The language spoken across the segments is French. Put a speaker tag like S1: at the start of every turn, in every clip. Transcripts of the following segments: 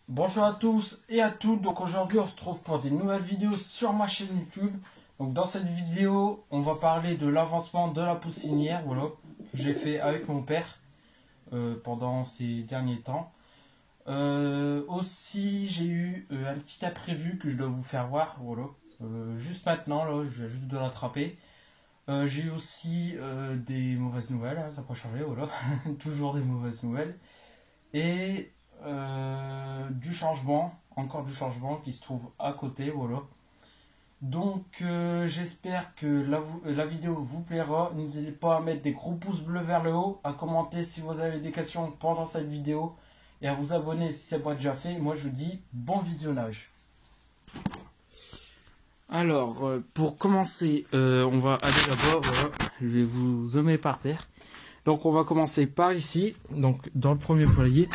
S1: Bonjour à tous et à toutes, donc aujourd'hui on se trouve pour des nouvelles vidéos sur ma chaîne YouTube. Donc dans cette vidéo on va parler de l'avancement de la poussinière, voilà, que j'ai fait avec mon père pendant ces derniers temps. Aussi j'ai eu un petit imprévu que je dois vous faire voir, voilà, juste maintenant, là je viens juste de l'attraper. J'ai eu aussi des mauvaises nouvelles, hein, ça n'a pas changé, voilà, toujours des mauvaises nouvelles. Et du changement, encore du changement qui se trouve à côté, voilà. Donc j'espère que la vidéo vous plaira. N'hésitez pas à mettre des gros pouces bleus vers le haut, à commenter si vous avez des questions pendant cette vidéo et à vous abonner si ce n'est pas déjà fait. Moi je vous dis bon visionnage. Alors pour commencer, on va aller là-bas, voilà. Je vais vous zoomer par terre. Donc on va commencer par ici, donc dans le premier poulailler.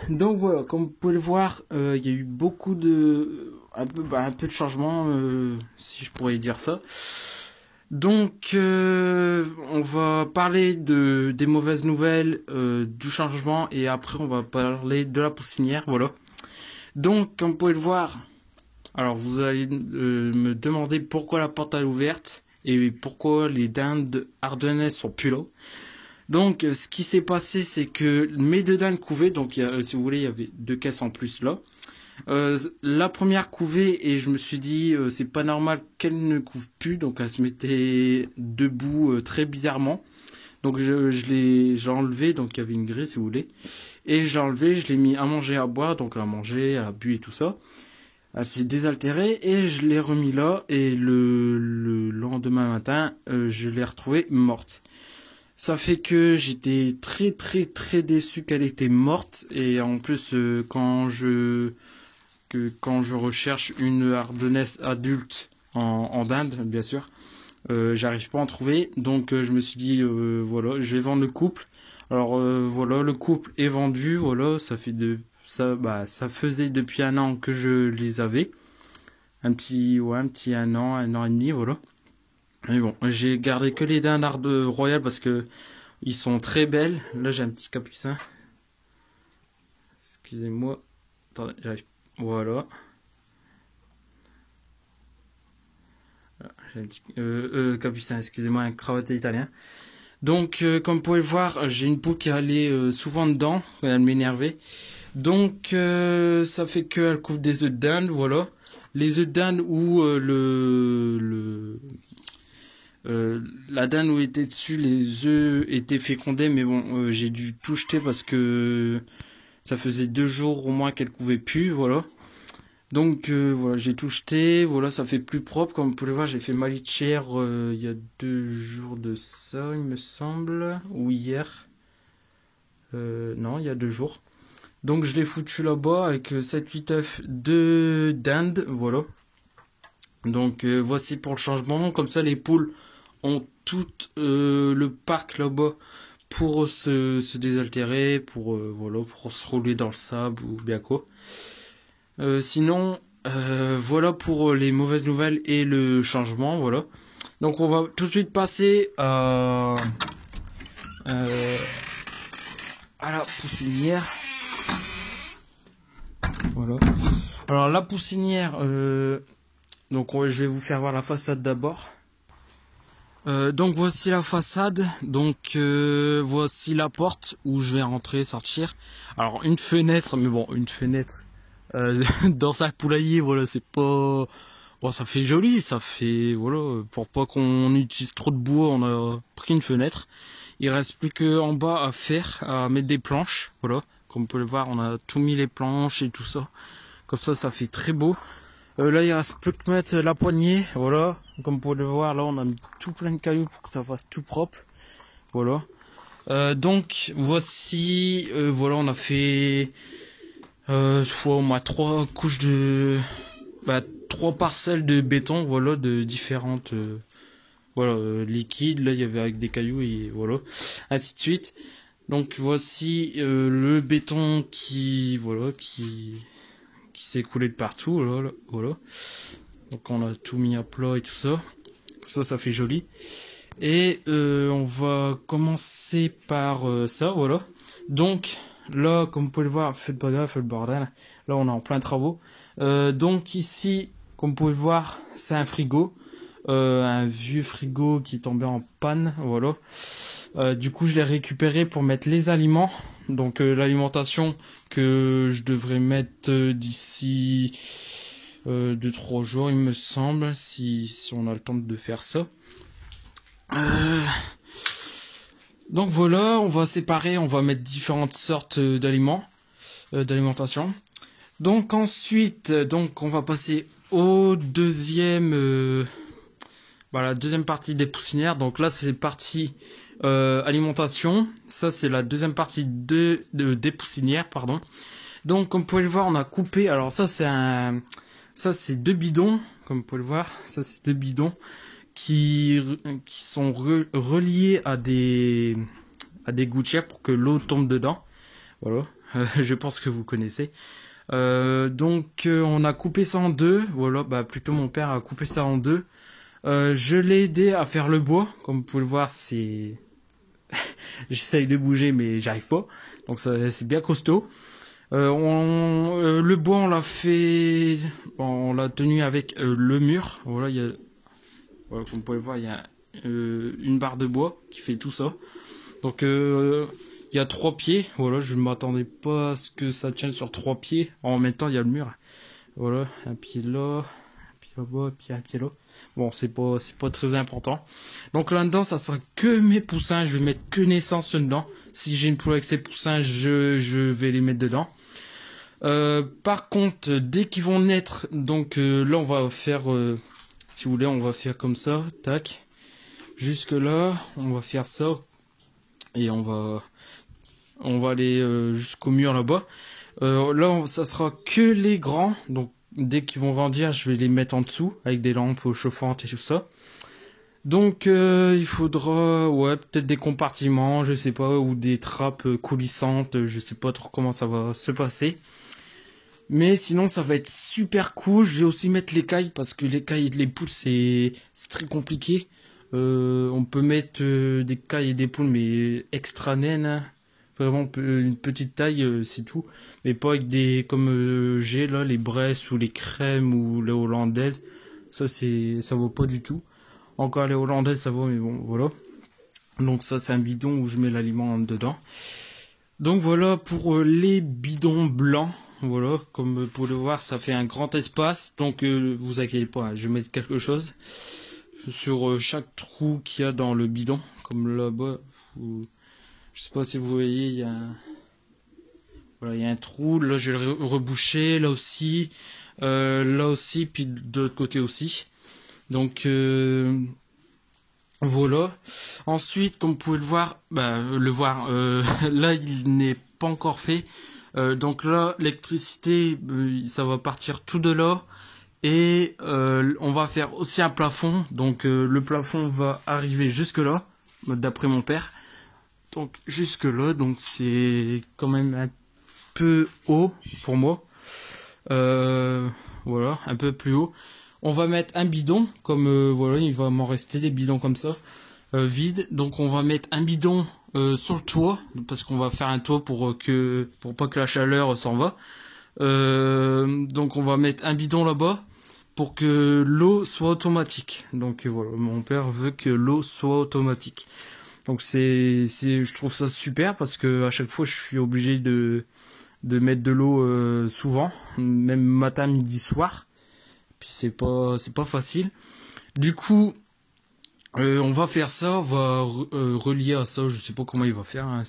S1: Donc voilà, comme vous pouvez le voir, il y a eu beaucoup de... un peu de changement, si je pourrais dire ça. Donc, on va parler des mauvaises nouvelles, du changement, et après on va parler de la poussinière, voilà. Donc, comme vous pouvez le voir, alors vous allez me demander pourquoi la porte est ouverte, et pourquoi les dindes ardennaises sont plus là. Donc, ce qui s'est passé, c'est que mes deux dindes couvaient. Donc, si vous voulez, il y avait deux caisses en plus là. La première couvait et je me suis dit, c'est pas normal qu'elle ne couve plus. Donc, elle se mettait debout très bizarrement. Donc, j'ai enlevé. Donc, il y avait une grille, si vous voulez. Et je l'ai enlevé, je l'ai mis à manger, à boire. Donc, à manger, à bu et tout ça. Elle s'est désaltérée et je l'ai remis là. Et le lendemain matin, je l'ai retrouvée morte. Ça fait que j'étais très déçu qu'elle était morte et en plus quand je recherche une hardenesse adulte en dinde bien sûr, j'arrive pas à en trouver, donc je me suis dit voilà, je vais vendre le couple. Alors voilà, le couple est vendu, voilà, ça faisait depuis un an que je les avais, un petit un an et demi, voilà. Mais bon, j'ai gardé que les dindardes royales parce que ils sont très belles. Là, j'ai un petit capucin. Excusez-moi. Attendez, j'arrive. Voilà. J'ai un petit capucin, excusez-moi, un cravaté italien. Donc, comme vous pouvez le voir, j'ai une peau qui allait souvent dedans. Elle m'énervait. Donc, ça fait qu'elle couvre des œufs de dinde, voilà. Les œufs de dinde où la dinde où était dessus, les œufs étaient fécondés, mais bon, j'ai dû tout jeter parce que ça faisait 2 jours au moins qu'elle couvait plus, voilà. Donc voilà, j'ai tout jeté, voilà, ça fait plus propre. Comme vous pouvez le voir, j'ai fait ma litière il y a 2 jours de ça, il me semble, ou hier. Non, il y a 2 jours. Donc je l'ai foutu là-bas avec 7-8 œufs de dinde, voilà. Donc voici pour le changement. Comme ça, les poules ont tout le parc là-bas pour se désaltérer, pour voilà, pour se rouler dans le sable ou bien quoi. Sinon, voilà pour les mauvaises nouvelles et le changement, voilà. Donc on va tout de suite passer euh, à la poussinière. Voilà. Alors la poussinière, donc je vais vous faire voir la façade d'abord. Donc voici la façade, donc voici la porte où je vais rentrer, sortir. Alors une fenêtre, mais bon, une fenêtre dans un poulailler, voilà, c'est pas... Bon, ça fait joli, ça fait... Voilà, pour pas qu'on utilise trop de bois, on a pris une fenêtre. Il reste plus que en bas à faire, à mettre des planches, voilà. Comme vous pouvez le voir, on a tout mis les planches et tout ça. Comme ça fait très beau. Là, il reste plus que mettre la poignée, voilà. Comme vous pouvez le voir, là, on a mis tout plein de cailloux pour que ça fasse tout propre. Voilà. Donc, voici, voilà, on a fait au moins 3 couches de... Bah, 3 parcelles de béton, voilà, de différentes... voilà, liquides. Là, il y avait avec des cailloux et voilà. Ainsi de suite. Donc, voici le béton voilà, qui s'est coulé de partout, là, voilà. Donc on a tout mis à plat et tout ça. Ça fait joli. Et on va commencer par ça, voilà. Donc là, comme vous pouvez le voir, faites pas gaffe, le bordel. Là, on est en plein travaux. Donc ici, comme vous pouvez le voir, c'est un frigo. Un vieux frigo qui est tombé en panne, voilà. Du coup, je l'ai récupéré pour mettre les aliments. Donc l'alimentation que je devrais mettre d'ici 2-3 jours, il me semble, si on a le temps de faire ça. Donc voilà, on va séparer, on va mettre différentes sortes d'aliments, d'alimentation. Donc ensuite, donc on va passer au deuxième, la deuxième partie des poussinières. Donc là, c'est partie alimentation. Ça, c'est la deuxième partie des poussinières, pardon. Donc comme vous pouvez le voir, on a coupé. Alors ça, c'est deux bidons, comme vous pouvez le voir. Ça, c'est deux bidons qui sont reliés à des gouttières pour que l'eau tombe dedans. Voilà, je pense que vous connaissez. Donc on a coupé ça en deux. Voilà, plutôt mon père a coupé ça en deux. Je l'ai aidé à faire le bois. Comme vous pouvez le voir, c'est j'essaye de bouger mais j'arrive pas. Donc ça, c'est bien costaud. Le bois, on l'a fait, on l'a tenu avec le mur. Voilà, voilà, comme vous pouvez le voir, il y a une barre de bois qui fait tout ça. Donc il y a 3 pieds. Voilà, je ne m'attendais pas à ce que ça tienne sur 3 pieds. En même temps, il y a le mur. Voilà, un pied là, un pied là-bas, et puis un pied là. Bon, c'est pas très important. Donc là-dedans, ça sera que mes poussins. Je vais mettre que naissance dedans. Si j'ai une poule avec ses poussins, je vais les mettre dedans. Par contre, dès qu'ils vont naître, donc là, on va faire, si vous voulez, on va faire comme ça, tac. Jusque là, on va faire ça. Et on va aller jusqu'au mur là-bas. Là, ça sera que les grands. Donc, dès qu'ils vont grandir, je vais les mettre en dessous avec des lampes chauffantes et tout ça. Donc, il faudra, peut-être des compartiments, je sais pas, ou des trappes coulissantes. Je sais pas trop comment ça va se passer. Mais sinon, ça va être super cool. Je vais aussi mettre l'écaille parce que l'écaille et les poules, c'est très compliqué. On peut mettre des cailles et des poules, mais extra naines, hein. Vraiment une petite taille, c'est tout. Mais pas avec des comme j'ai là, les Bresse ou les crèmes ou les hollandaises. Ça vaut pas du tout. Encore les hollandaises, ça vaut, mais bon, voilà. Donc ça, c'est un bidon où je mets l'aliment dedans. Donc voilà pour les bidons blancs. Voilà, comme vous pouvez le voir, ça fait un grand espace. Donc vous inquiétez pas, hein, je vais mettre quelque chose sur chaque trou qu'il y a dans le bidon. Comme là-bas, je sais pas si vous voyez, il y a un trou. Là, je vais le reboucher. Là aussi, puis de l'autre côté aussi. Donc voilà. Ensuite, comme vous pouvez le voir, là, il n'est pas encore fait. Donc là, l'électricité, ça va partir tout de là. Et on va faire aussi un plafond. Donc le plafond va arriver jusque là, d'après mon père. Donc jusque là, donc c'est quand même un peu haut pour moi. Voilà, un peu plus haut. On va mettre un bidon, comme voilà, il va m'en rester des bidons comme ça, vides. Donc on va mettre un bidon sur le toit, parce qu'on va faire un toit pour pas que la chaleur s'en va. Donc on va mettre un bidon là-bas pour que l'eau soit automatique. Donc voilà, mon père veut que l'eau soit automatique. Donc je trouve ça super parce que à chaque fois je suis obligé de mettre de l'eau souvent, même matin, midi, soir. Puis c'est pas facile. Du coup, on va faire ça, on va relier à ça. Je sais pas comment il va faire. Hein,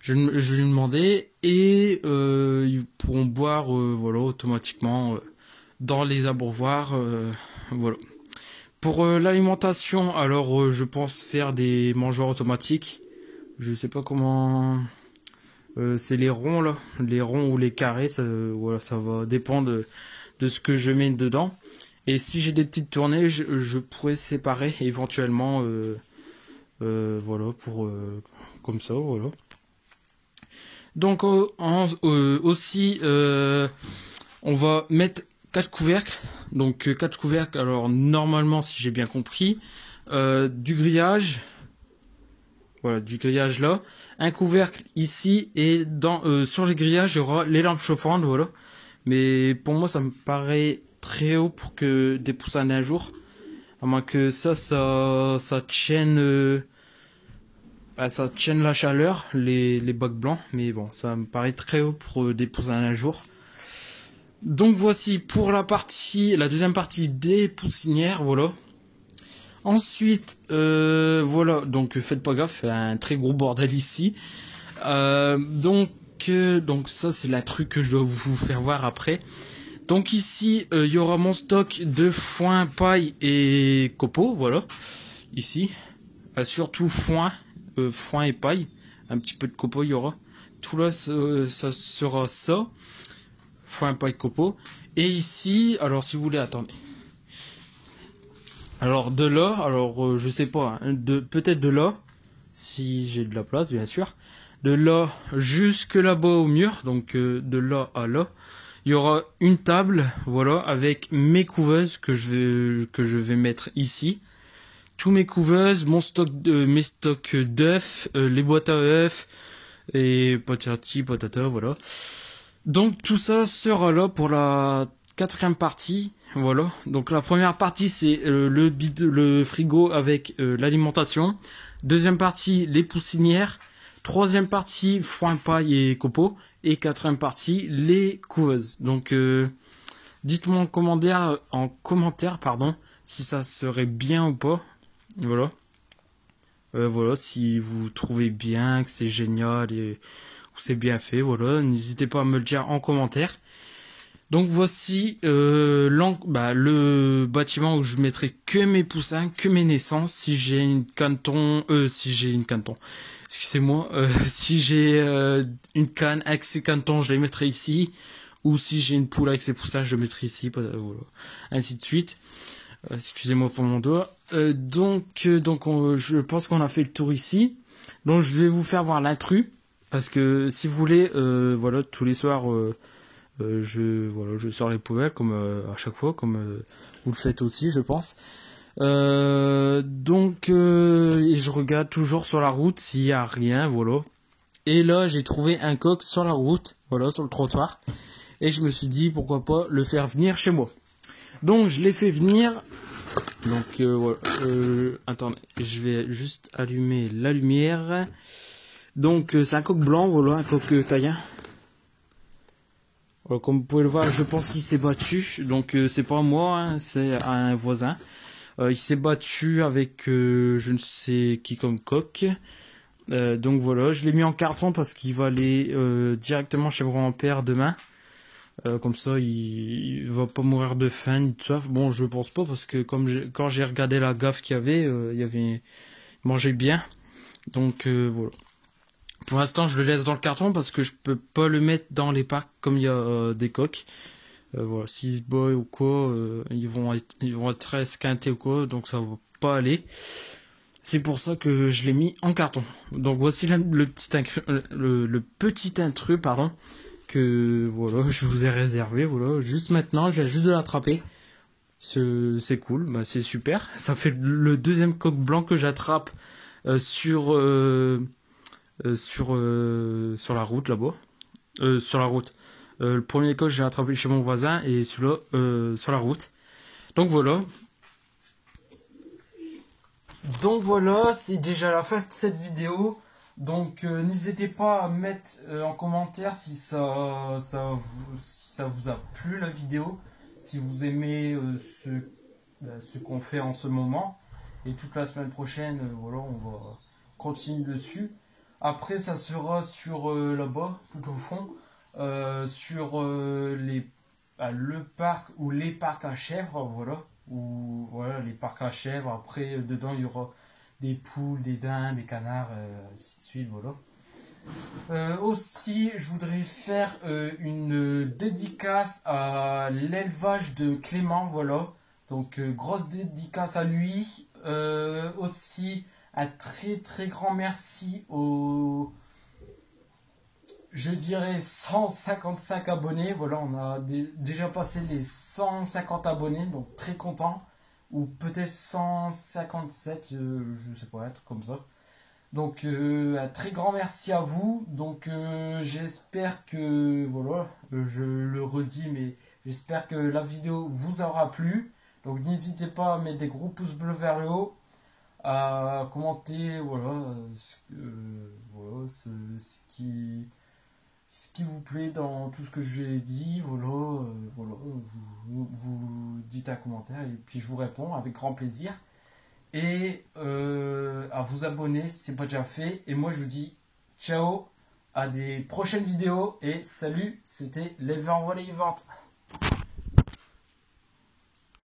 S1: je vais lui demander et ils pourront boire voilà automatiquement dans les abreuvoirs. Voilà. Pour l'alimentation, alors je pense faire des mangeoires automatiques. Je sais pas comment. C'est les ronds là, les ronds ou les carrés, voilà, ça va dépendre de ce que je mets dedans. Et si j'ai des petites tournées, je pourrais séparer éventuellement, voilà, pour comme ça, voilà. Donc aussi, on va mettre 4 couvercles. Donc 4 couvercles, alors normalement, si j'ai bien compris, du grillage. Voilà, du grillage là. Un couvercle ici et sur les grillages, il y aura les lampes chauffantes, voilà. Mais pour moi, ça me paraît très haut pour que des poussins un jour. À moins que ça tienne, ça tienne la chaleur, les bacs blancs. Mais bon, ça me paraît très haut pour des poussins un jour. Donc voici pour la deuxième partie des poussinières, voilà. Ensuite, voilà, donc faites pas gaffe, il y a un très gros bordel ici. Donc ça c'est la truc que je dois vous faire voir après. Donc ici, il y aura mon stock de foin, paille et copeaux, voilà. Ici, surtout foin et paille, un petit peu de copeaux il y aura. Tout là, ça sera ça, foin, paille, copeaux. Et ici, alors si vous voulez, attendez. Alors de là, je sais pas, hein, peut-être de là, si j'ai de la place bien sûr, de là jusque là-bas au mur, donc de là à là, il y aura une table, voilà, avec mes couveuses que je vais mettre ici, tous mes couveuses, mes stocks d'œufs, les boîtes à œufs et patati patata, voilà. Donc tout ça sera là pour la quatrième partie. Voilà, donc la première partie c'est le frigo avec l'alimentation. Deuxième partie les poussinières. Troisième partie foin, paille et copeaux. Et quatrième partie les couveuses. Donc dites-moi en commentaire si ça serait bien ou pas. Voilà. Voilà, si vous trouvez bien, que c'est génial et que c'est bien fait, voilà, n'hésitez pas à me le dire en commentaire. Donc voici le bâtiment où je mettrai que mes poussins, que mes naissances. Si j'ai une canton, excusez-moi, si j'ai une canne avec ses cantons, je les mettrai ici. Ou si j'ai une poule avec ses poussins, je le mettrai ici, voilà. Ainsi de suite. Excusez-moi pour mon doigt. Je pense qu'on a fait le tour ici. Donc je vais vous faire voir l'intrus. Parce que si vous voulez, voilà, tous les soirs... je sors les poubelles comme à chaque fois, comme vous le faites aussi, je pense. Et je regarde toujours sur la route s'il y a rien, voilà. Et là, j'ai trouvé un coq sur la route, voilà, sur le trottoir. Et je me suis dit pourquoi pas le faire venir chez moi. Donc je l'ai fait venir. Donc voilà. Attendez, je vais juste allumer la lumière. Donc c'est un coq blanc, voilà, un coq taillin. Comme vous pouvez le voir, je pense qu'il s'est battu. Donc c'est pas moi, hein, c'est un voisin. Il s'est battu avec je ne sais qui comme coq. Donc voilà, je l'ai mis en carton parce qu'il va aller directement chez mon grand-père demain. Comme ça, il va pas mourir de faim ni de soif. Bon, je pense pas parce que quand j'ai regardé la gaffe qu'il y avait, il mangeait bien. Donc voilà. Pour l'instant, je le laisse dans le carton parce que je peux pas le mettre dans les parcs comme il y a des coques. Voilà, s'ils se boy ou quoi, ils vont être très esquintés ou quoi, donc ça va pas aller. C'est pour ça que je l'ai mis en carton. Donc voici le petit intrus, que voilà, je vous ai réservé. Voilà, juste maintenant, je viens juste de l'attraper. C'est cool, bah, c'est super. Ça fait le deuxième coq blanc que j'attrape sur la route là-bas. Sur la route. Le premier coq j'ai attrapé chez mon voisin et celui-là sur la route. Donc voilà. Donc voilà, c'est déjà la fin de cette vidéo. Donc n'hésitez pas à mettre en commentaire si ça vous a plu la vidéo. Si vous aimez ce qu'on fait en ce moment. Et toute la semaine prochaine, voilà, on va continuer dessus. Après, ça sera sur là-bas, tout au fond, sur le parc ou les parcs à chèvres, voilà. Ou voilà, les parcs à chèvres. Après, dedans, il y aura des poules, des daims, des canards, ainsi de suite, voilà. Aussi, je voudrais faire une dédicace à l'élevage de Clément, voilà. Donc, grosse dédicace à lui. Aussi, un très très grand merci je dirais 155 abonnés. Voilà, on a déjà passé les 150 abonnés, donc très content. Ou peut-être 157, je sais pas, un truc comme ça. Donc un très grand merci à vous. Donc j'espère que, voilà, je le redis, mais j'espère que la vidéo vous aura plu. Donc n'hésitez pas à mettre des gros pouces bleus vers le haut, à commenter, voilà, voilà, ce qui vous plaît dans tout ce que j'ai dit, voilà, voilà, vous dites un commentaire et puis je vous réponds avec grand plaisir. Et à vous abonner si ce n'est pas déjà fait. Et moi je vous dis ciao, à des prochaines vidéos et salut, c'était l'éleveur en voie vivante.